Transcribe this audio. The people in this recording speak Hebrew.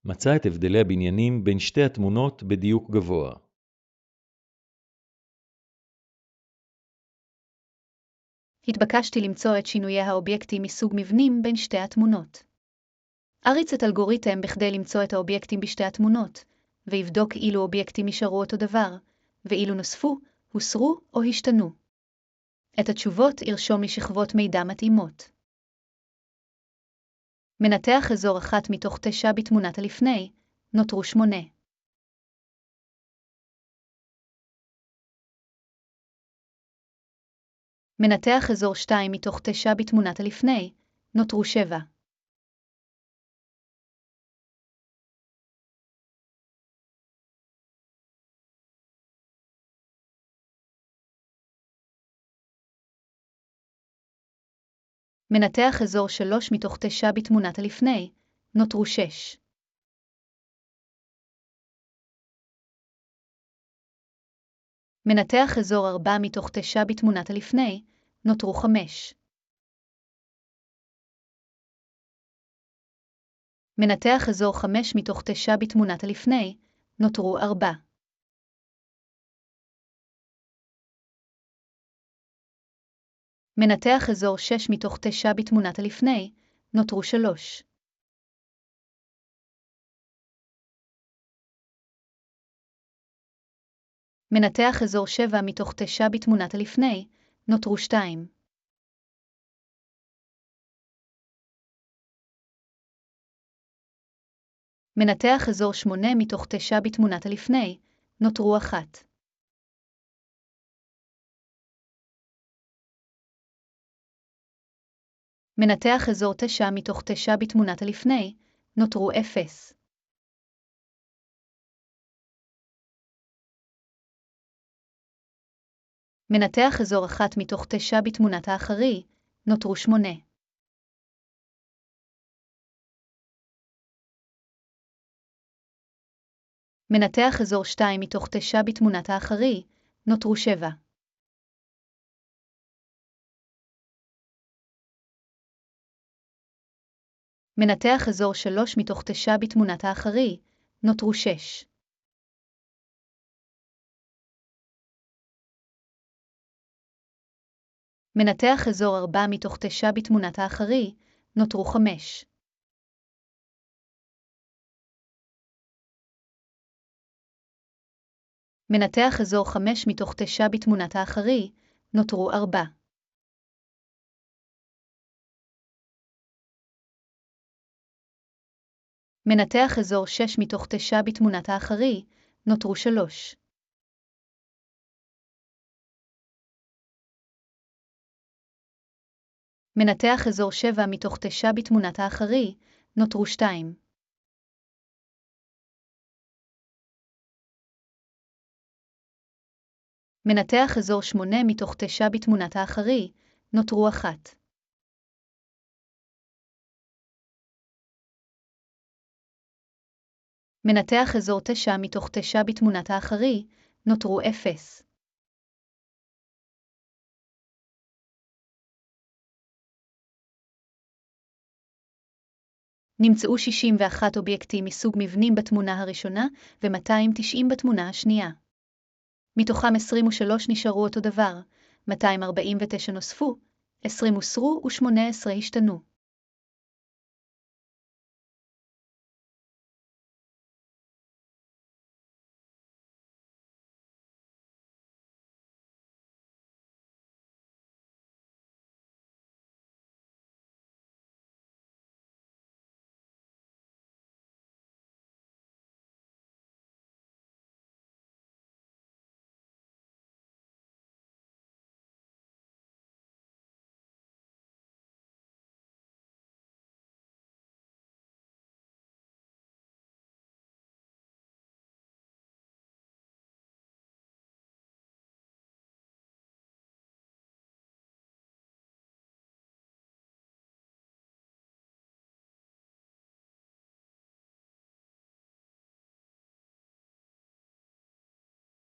מצא את הבדלי הבניינים בין שתי התמונות בדיוק גבוה. התבקשתי למצוא את שינויי האובייקטים מסוג מבנים בין שתי התמונות. אריץ את אלגוריתם בכדי למצוא את האובייקטים בשתי התמונות, ויבדוק אילו אובייקטים נשארו אותו דבר, ואילו נוספו, הוסרו או השתנו. את התשובות ירשום לשכבות מידע מתאימות. מנתח אזור 1 מתוך 9 בתמונת הלפני, נותרו 8. מנתח אזור 2 מתוך 9 בתמונת הלפני, נותרו 7. מנתח אזור 3 מתוך 9 בתמונת הלפני, נותרו 6. מנתח אזור 4 מתוך 9 בתמונת הלפני, נותרו 5. מנתח אזור 5 מתוך 9 בתמונת הלפני, נותרו 4. מנתח אזור 6 מתוך 9 בתמונת הלפני, נותרו 3. מנתח אזור 7 מתוך 9 בתמונת הלפני, נותרו 2. מנתח אזור 8 מתוך 9 בתמונת הלפני, נותרו 1. מנתח אזור 9 מתוך 9 בתמונת הלפני, נותרו 0. מנתח אזור 1 מתוך 9 בתמונת האחרי, נותרו 8. מנתח אזור 2 מתוך 9 בתמונת האחרי, נותרו 7. מנתח אזור 3 מתוך 9 בתמונת האחרי, נותרו 6. מנתח אזור 4 מתוך 9 בתמונת האחרי, נותרו 5. מנתח אזור 5 מתוך 9 בתמונת האחרי, נותרו 4. מנתח אזור 6 מתוך 9 בתמונת האחרי, נותרו 3. מנתח אזור 7 מתוך 9 בתמונת האחרי, נותרו 2. מנתח אזור 8 מתוך 9 בתמונת האחרי, נותרו 1. מנתח אזור 9 מתוך 9 בתמונת האחרי, נותרו 0. נמצאו 61 אובייקטים מסוג מבנים בתמונה הראשונה ו-290 בתמונה השנייה. מתוכם 23 נשארו אותו דבר, 249 נוספו, 20 הוסרו ו-18 השתנו.